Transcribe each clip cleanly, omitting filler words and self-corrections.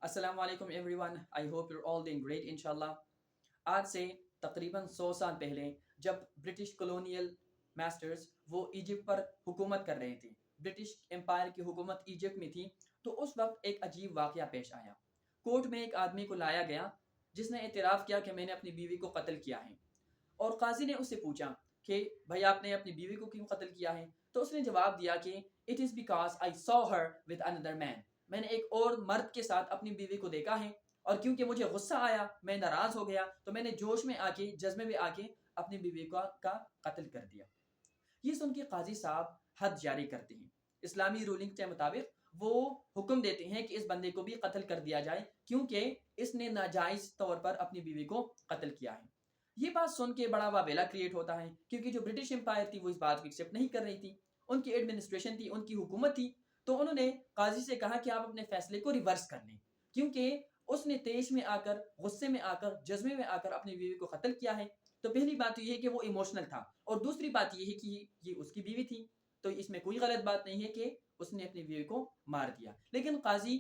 अस्सलाम वालेकुम everyone, I hope you all doing great इंशाल्लाह। आज से तकरीबन 100 साल पहले जब ब्रिटिश कॉलोनियल मास्टर्स वो इजिप्ट पर हुकूमत कर रहे थे, ब्रिटिश एम्पायर की हुकूमत इजिप्ट में थी, तो उस वक्त एक अजीब वाक़या पेश आया। कोर्ट में एक आदमी को लाया गया जिसने एतराफ़ किया कि मैंने अपनी बीवी को कत्ल किया है, और काजी ने उससे पूछा कि भाई आपने अपनी बीवी को क्यों कत्ल किया है, तो उसने जवाब दिया कि it is because I saw her with another man, मैंने एक और मर्द के साथ अपनी बीवी को देखा है, और क्योंकि मुझे गुस्सा आया, मैं नाराज़ हो गया, तो मैंने जोश में आके, जज्बे में आके अपनी बीवी का कत्ल कर दिया। ये सुन के काजी साहब हद जारी करते हैं। इस्लामी रूलिंग के मुताबिक वो हुक्म देते हैं कि इस बंदे को भी कत्ल कर दिया जाए, क्योंकि इसने नाजायज़ तौर पर अपनी बीवी को कत्ल किया है। ये बात सुन के बड़ा वावेला क्रिएट होता है, क्योंकि जो ब्रिटिश एम्पायर थी वो इस बात को एक्सेप्ट नहीं कर रही थी। उनकी एडमिनिस्ट्रेशन थी, उनकी हुकूमत थी, तो उन्होंने काजी से कहा कि आप अपने फैसले को रिवर्स कर लें, क्योंकि उसने तेज में आकर, गुस्से में आकर, जज्बे में आकर अपनी बीवी को कत्ल किया है। तो पहली बात तो ये है कि वो इमोशनल था, और दूसरी बात ये है कि ये उसकी बीवी थी, तो इसमें कोई गलत बात नहीं है कि उसने अपनी बीवी को मार दिया। लेकिन काजी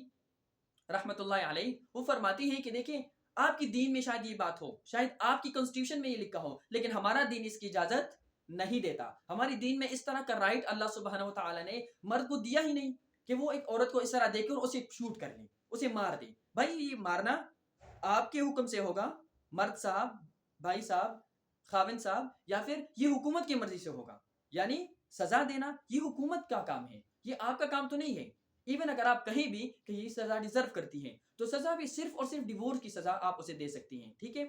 रहमतुल्लाह अलैह वो फरमाती हैं कि देखिए, आपकी दीन में शायद ये बात हो, शायद आपकी कॉन्स्टिट्यूशन में ये लिखा हो, लेकिन हमारा दीन इसकी इजाजत नहीं देता। हमारी दीन में इस तरह का राइट अल्लाह सुब्हानहू व तआला ने मर्द को दिया ही नहीं कि वो एक औरत को इस तरह देखे और उसे शूट कर ले, उसे मार दे। भाई ये मारना आपके हुक्म से होगा, मर्द साहब, भाई साहब, खाविन साहब, या फिर ये हुकूमत की मर्जी से होगा। यानी सजा देना ये हुकूमत का काम है, ये आपका काम तो नहीं है। इवन अगर आप कहीं भी कि ये सजा डिजर्व करती है, तो सजा भी सिर्फ और सिर्फ डिवोर्स की सजा आप उसे दे सकती हैं। ठीक है,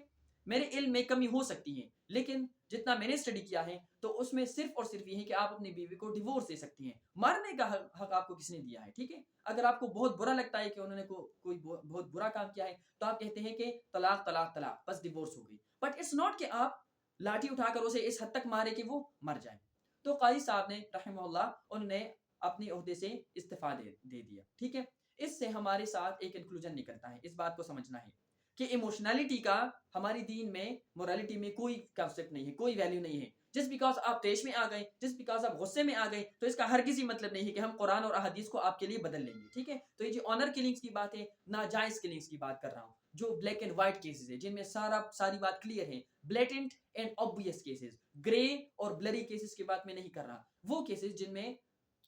मेरे इल्म में कमी हो सकती है, लेकिन जितना मैंने स्टडी किया है तो उसमें सिर्फ और सिर्फ ये है कि आप अपनी बीवी को डिवोर्स दे सकती हैं। मारने का हक आपको किसने दिया है? ठीक है, अगर आपको बहुत बुरा लगता है कि उन्होंने कोई बहुत बुरा काम किया है, तो आप कहते हैं कि तलाक तलाक तलाक, बस डिवोर्स हो गई। बट इट्स नॉट कि आप लाठी उठाकर उसे इस हद तक मारे कि वो मर जाए। तो काजी साहब ने रहमहुल्लाह उन्होंने अपने ओहदे से इस्तीफा दे दिया। ठीक है, इससे हमारे साथ एक इंक्लूजन निकलता है। इस बात को समझना है कि इमोशनैलिटी का हमारी दीन में, मोरालिटी में कोई कंसेप्ट नहीं है, कोई वैल्यू नहीं है। जिस बिकॉज आप तेज में आ गए, जिस बिकॉज आप गुस्से में आ गए, तो इसका हर किसी मतलब नहीं है कि हम कुरान और अहदीस को आपके लिए बदल लेंगे। ठीक है, तो ये जो ऑनर किलिंग्स की बात है, नाजायज किलिंग्स की बात कर रहा हूँ, जो ब्लैक एंड व्हाइट केसेस है, जिनमें सारी बात क्लियर है, blatant and obvious cases, grey और ब्लरी केसेस की बात मैं नहीं कर रहा। वो केसेस जिनमें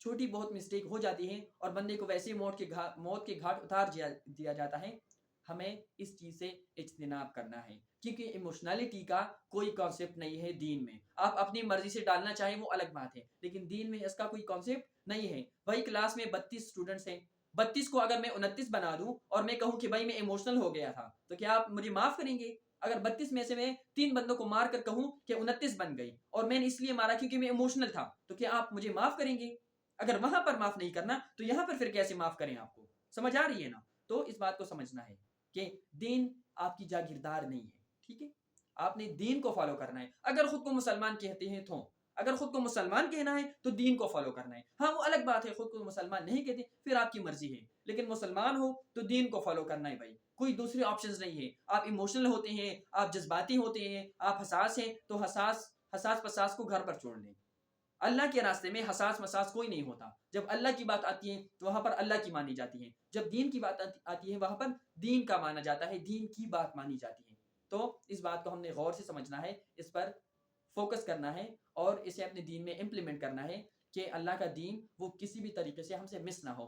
छोटी बहुत मिस्टेक हो जाती है और बंदे को वैसे मौत के घाट उतार दिया जाता है, हमें इस चीज़ से इज्तिनाब करना है, क्योंकि इमोशनैलिटी का कोई कॉन्सेप्ट नहीं है दीन में। आप अपनी मर्जी से डालना चाहें वो अलग बात है, लेकिन दीन में इसका कोई कॉन्सेप्ट नहीं है। वही क्लास में 32 स्टूडेंट्स हैं, 32 को अगर मैं 29 बना दूं और मैं कहूं कि भाई मैं इमोशनल हो गया था, तो क्या आप मुझे माफ करेंगे? अगर 32 में से मैं 3 बंदों को मार कर कहूं कि 29 बन गई और मैंने इसलिए मारा क्योंकि मैं इमोशनल था, तो क्या आप मुझे माफ करेंगे? अगर वहां पर माफ नहीं करना, तो यहां पर फिर कैसे माफ करें? आपको समझ आ रही है ना? तो इस बात को समझना है कि दीन आपकी जागीरदार नहीं है। ठीक है, आपने दीन को फॉलो करना है। अगर खुद को मुसलमान कहते हैं तो, अगर खुद को मुसलमान कहना है तो दीन को फॉलो करना है। हाँ, वो अलग बात है, खुद को मुसलमान नहीं कहते फिर आपकी मर्जी है, लेकिन मुसलमान हो तो दीन को फॉलो करना है भाई, कोई दूसरे ऑप्शंस नहीं है। आप इमोशनल होते हैं, आप जज्बाती होते हैं, आप हसास हैं, तो हसास हसास पसास को घर पर छोड़ लें। अल्लाह के रास्ते में हसास मसास कोई नहीं होता। जब अल्लाह की बात आती है तो वहां पर अल्लाह की मानी जाती है, जब दीन की बात आती है वहां पर दीन का माना जाता है, दीन की बात मानी जाती है। तो इस बात को हमने गौर से समझना है, इस पर फोकस करना है और इसे अपने दीन में इम्प्लीमेंट करना है कि अल्लाह का दीन वो किसी भी तरीके से हमसे मिस ना हो।